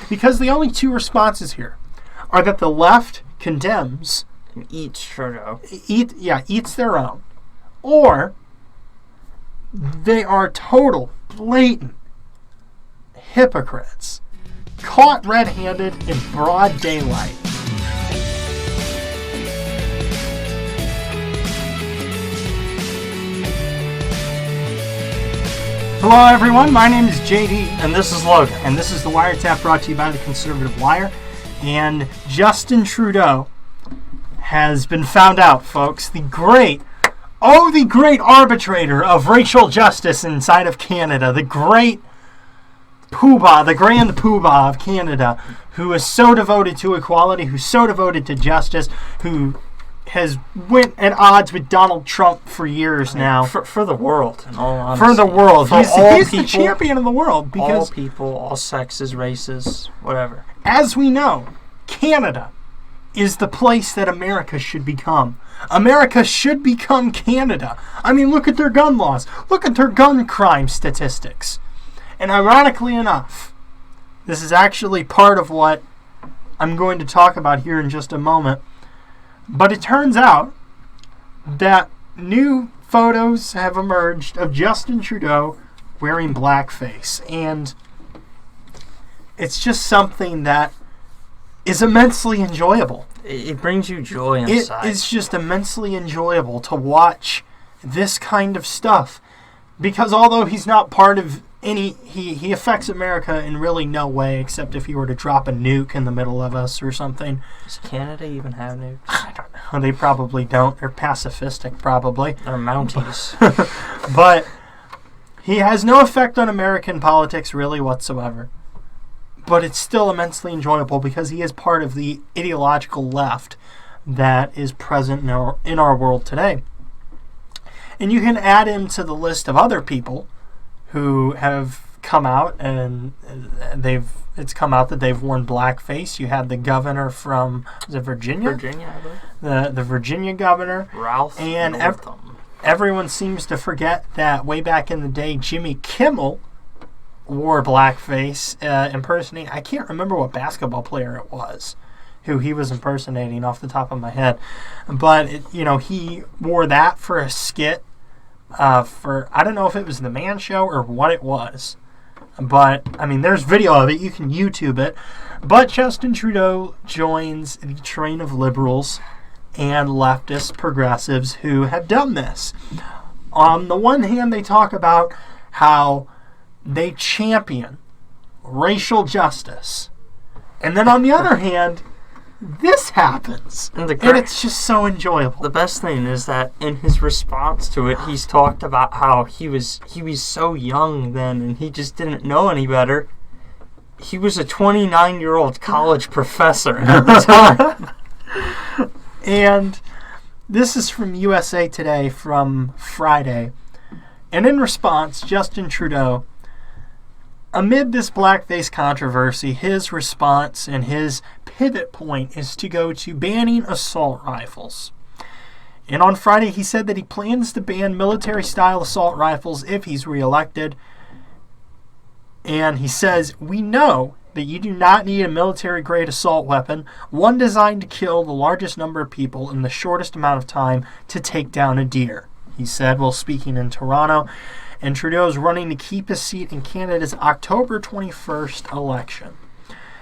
Because the only two responses here are that the left condemns and eats Trudeau. Eats their own. Or they are total, blatant hypocrites, caught red-handed in broad daylight. Hello everyone, my name is JD. And this is Logan. And this is the WireTap, brought to you by the Conservative Wire. And Justin Trudeau has been found out, folks. The great arbitrator of racial justice inside of Canada. The great poobah, the grand poobah of Canada, who is so devoted to equality, who's so devoted to justice, who has went at odds with Donald Trump for years now. For the world, in all honesty. For the world. He's people, the champion of the world. Because all people, all sexes, races, whatever. As we know, Canada is the place that America should become. America should become Canada. I mean, look at their gun laws. Look at their gun crime statistics. And ironically enough, this is actually part of what I'm going to talk about here in just a moment. But it turns out that new photos have emerged of Justin Trudeau wearing blackface. And it's just something that is immensely enjoyable. It brings you joy inside. It is just immensely enjoyable to watch this kind of stuff. Because although he's not part of he affects America in really no way, except if he were to drop a nuke in the middle of us or something. Does Canada even have nukes? I don't know. They probably don't. They're pacifistic, probably. They're Mounties. But he has no effect on American politics really whatsoever. But it's still immensely enjoyable because he is part of the ideological left that is present in our world today. And you can add him to the list of other people who have come out and it's come out that they've worn blackface. You had the governor from Virginia? Virginia, I believe. The Virginia governor. Ralph and Northam. Everyone seems to forget that way back in the day, Jimmy Kimmel wore blackface impersonating. I can't remember what basketball player it was who he was impersonating off the top of my head. But, he wore that for a skit. I don't know if it was the Man Show or what it was, but I mean, there's video of it. You can YouTube it. But Justin Trudeau joins the train of liberals and leftist progressives who have done this. On the one hand, they talk about how they champion racial justice, and then on the other hand, this happens, and it's just so enjoyable. The best thing is that in his response to it, he's talked about how he was so young then, and he just didn't know any better. He was a 29-year-old college professor at the time. And this is from USA Today from Friday. And in response, Justin Trudeau, amid this blackface controversy, his response and his pivot point is to go to banning assault rifles. And on Friday, he said that he plans to ban military-style assault rifles if he's reelected. And he says, "We know that you do not need a military-grade assault weapon, one designed to kill the largest number of people in the shortest amount of time to take down a deer," he said while speaking in Toronto. And Trudeau is running to keep his seat in Canada's October 21st election.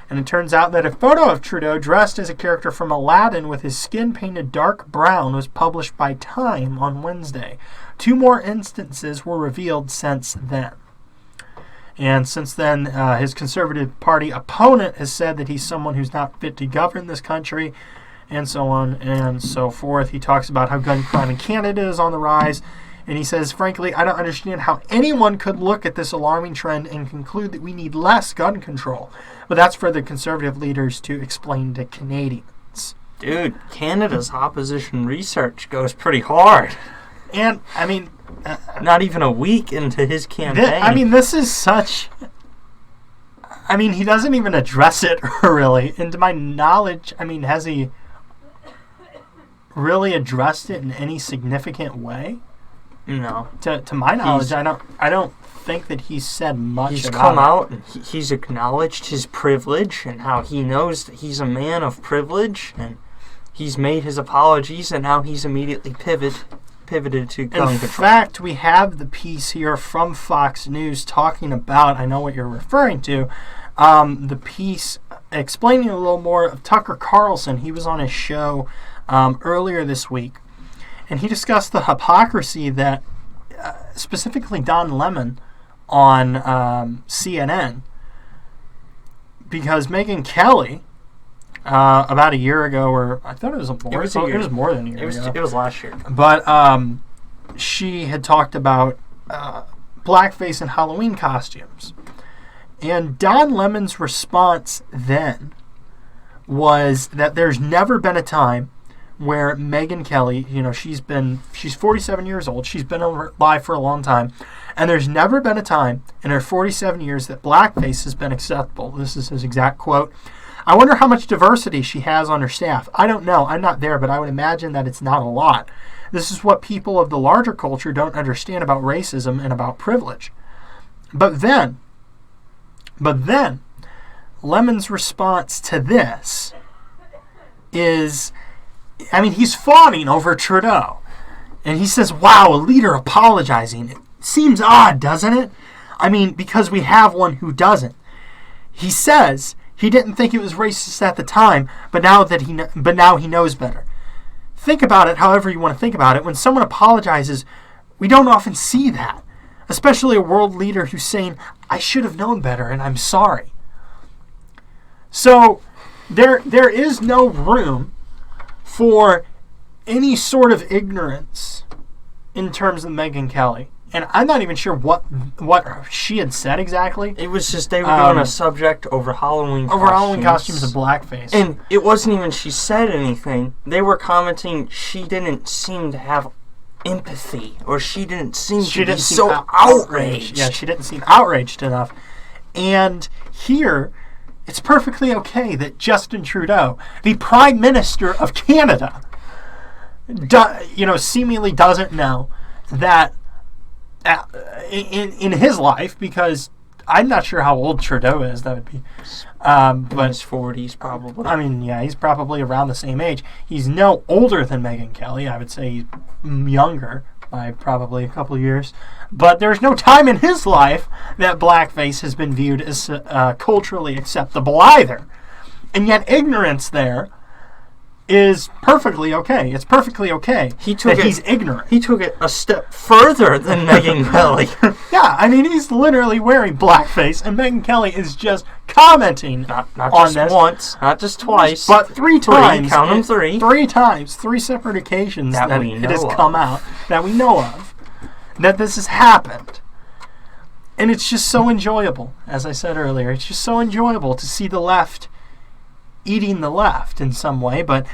And it turns out that a photo of Trudeau dressed as a character from Aladdin with his skin painted dark brown was published by Time on Wednesday. 2 more instances were revealed since then. And since then, his Conservative Party opponent has said that he's someone who's not fit to govern this country, and so on and so forth. He talks about how gun crime in Canada is on the rise. And he says, "Frankly, I don't understand how anyone could look at this alarming trend and conclude that we need less gun control." But that's for the Conservative leaders to explain to Canadians. Dude, Canada's opposition research goes pretty hard. And, I mean... not even a week into his campaign. This is such... he doesn't even address it, really. And to my knowledge, has he really addressed it in any significant way? No. To my knowledge, I don't think that he's said much. He's about come it. out and he's acknowledged his privilege and how he knows that he's a man of privilege, and he's made his apologies, and now he's immediately pivoted to gun In control. fact, we have the piece here from Fox News talking about, I know what you're referring to, the piece explaining a little more of Tucker Carlson. He was on his show earlier this week, and he discussed the hypocrisy that specifically Don Lemon on CNN, because Megyn Kelly, about a year ago, or I thought it was more. It was more than a year ago. It was last year. But she had talked about blackface and Halloween costumes. And Don Lemon's response then was that there's never been a time where Megyn Kelly, she's 47 years old, she's been alive for a long time, and there's never been a time in her 47 years that blackface has been acceptable. This is his exact quote. I wonder how much diversity she has on her staff. I don't know. I'm not there, but I would imagine that it's not a lot. This is what people of the larger culture don't understand about racism and about privilege. But then, Lemon's response to this is, he's fawning over Trudeau. And he says, wow, a leader apologizing. It seems odd, doesn't it? Because we have one who doesn't. He says he didn't think it was racist at the time, but now he knows better. Think about it however you want to think about it. When someone apologizes, we don't often see that, especially a world leader who's saying, I should have known better and I'm sorry. So there is no room for any sort of ignorance in terms of Megyn Kelly. And I'm not even sure what she had said exactly. It was just they were doing a subject over Halloween costumes and blackface. And it wasn't even she said anything. They were commenting she didn't seem to have empathy, or she didn't seem to be so outraged. Yeah, she didn't seem outraged enough. And here, it's perfectly okay that Justin Trudeau, the Prime Minister of Canada, seemingly doesn't know that in his life, because I'm not sure how old Trudeau is. That would be, but his 40s probably. He's probably around the same age. He's no older than Megyn Kelly. I would say he's younger by probably a couple of years. But there's no time in his life that blackface has been viewed as culturally acceptable either. And yet ignorance there is perfectly okay. It's perfectly okay he's ignorant. He took it a step further than Megyn Kelly. Yeah, he's literally wearing blackface, and Megyn Kelly is just commenting not on just this. once, not just twice, but three times. Count them three. 3 times, 3 separate occasions that it has come out, that we know of, that this has happened. And it's just so enjoyable, as I said earlier. It's just so enjoyable to see the left eating the left in some way, but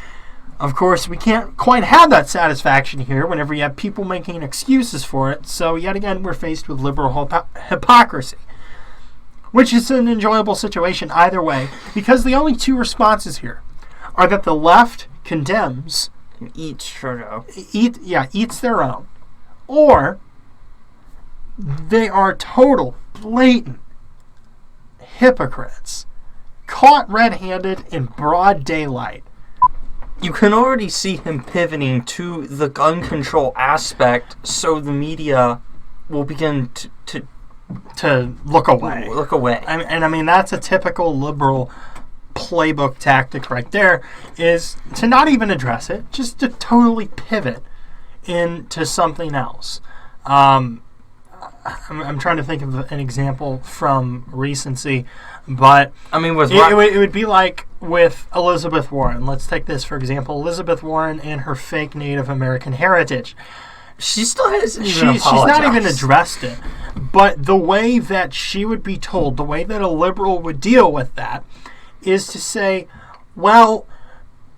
of course we can't quite have that satisfaction here whenever you have people making excuses for it. So yet again, we're faced with liberal hypocrisy, which is an enjoyable situation either way, because the only 2 responses here are that the left condemns and eats Trudeau, eats their own, or they are total blatant hypocrites, caught red-handed in broad daylight. You can already see him pivoting to the gun control aspect, so the media will begin to look away. That's a typical liberal playbook tactic right there, is to not even address it, just to totally pivot into something else. I'm trying to think of an example from recency, but it would be like with Elizabeth Warren. Let's take this for example. Elizabeth Warren and her fake Native American heritage. She still hasn't even She's not even addressed it. But the way that she would be told, the way that a liberal would deal with that, is to say, well,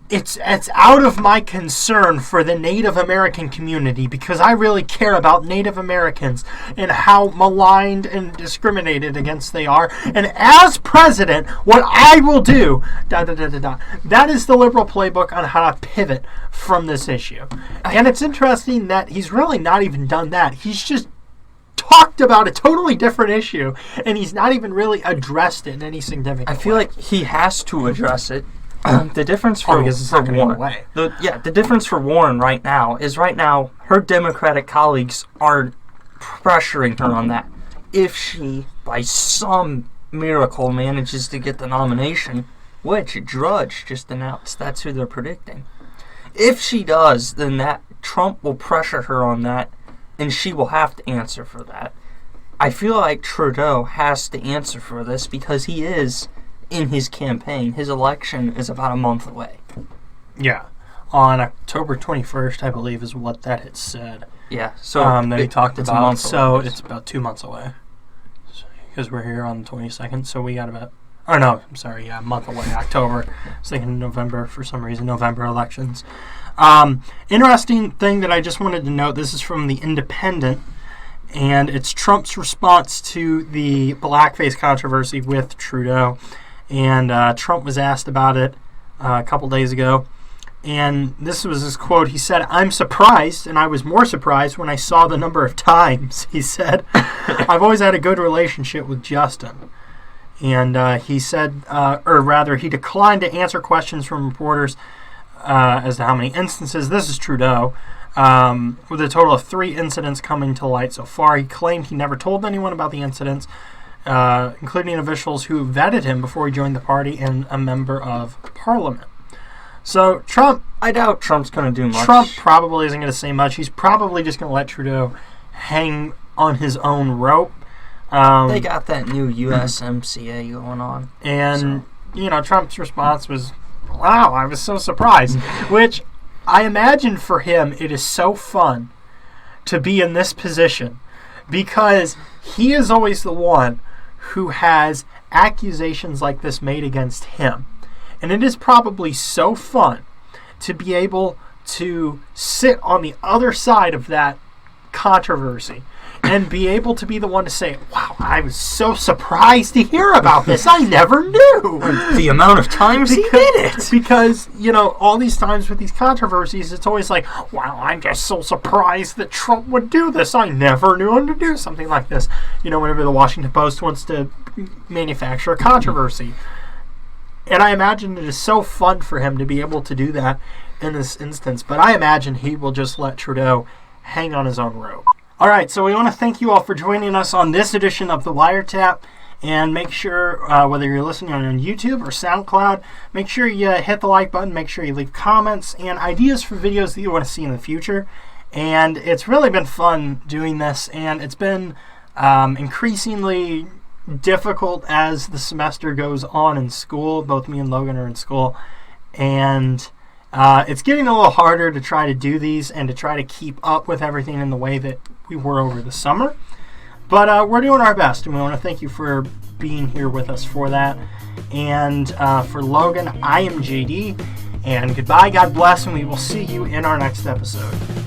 it's out of my concern for the Native American community, because I really care about Native Americans and how maligned and discriminated against they are. And as president, what I will do, that is the liberal playbook on how to pivot from this issue. And it's interesting that he's really not even done that. He's just talked about a totally different issue, and he's not even really addressed it in any significant way. I feel like he has to address it. The difference for Warren, the difference for Warren right now is her Democratic colleagues are pressuring her on that. If she, by some miracle, manages to get the nomination, which Drudge just announced, that's who they're predicting. If she does, then that Trump will pressure her on that, and she will have to answer for that. I feel like Trudeau has to answer for this because he is in his campaign. His election is about a month away. Yeah. On October 21st, I believe, is what that had said. Yeah. So that he talked about. So away. It's about 2 months away. Because we're here on the 22nd, so we got about... Oh, no, I'm sorry, yeah, a month away, October. I was thinking November for some reason, November elections. Interesting thing that I just wanted to note, this is from The Independent, and it's Trump's response to the blackface controversy with Trudeau. And Trump was asked about it a couple days ago. And this was his quote. He said, "I'm surprised, and I was more surprised when I saw the number of times," he said. "I've always had a good relationship with Justin." And he said, or rather, he declined to answer questions from reporters as to how many instances. This is Trudeau. With a total of 3 incidents coming to light so far. He claimed he never told anyone about the incidents, including officials who vetted him before he joined the party and a member of parliament. So Trump... I doubt Trump's going to do much. Trump probably isn't going to say much. He's probably just going to let Trudeau hang on his own rope. They got that new USMCA going on. And, Trump's response was, "Wow, I was so surprised." Which, I imagine for him, it is so fun to be in this position because he is always the one who has accusations like this made against him. And it is probably so fun to be able to sit on the other side of that controversy and be able to be the one to say, "Wow, I was so surprised to hear about this. I never knew." The amount of times he did it. Because, all these times with these controversies, it's always like, "Wow, I'm just so surprised that Trump would do this. I never knew him to do something like this." Whenever the Washington Post wants to manufacture a controversy. And I imagine it is so fun for him to be able to do that in this instance. But I imagine he will just let Trudeau hang on his own rope. All right, so we want to thank you all for joining us on this edition of the WireTap. And make sure, whether you're listening on YouTube or SoundCloud, make sure you hit the like button. Make sure you leave comments and ideas for videos that you want to see in the future. And it's really been fun doing this. And it's been increasingly difficult as the semester goes on in school. Both me and Logan are in school, and it's getting a little harder to try to do these and to try to keep up with everything in the way that we were over the summer. But we're doing our best, and we want to thank you for being here with us for that. And for Logan, I am JD, and goodbye, God bless, and we will see you in our next episode.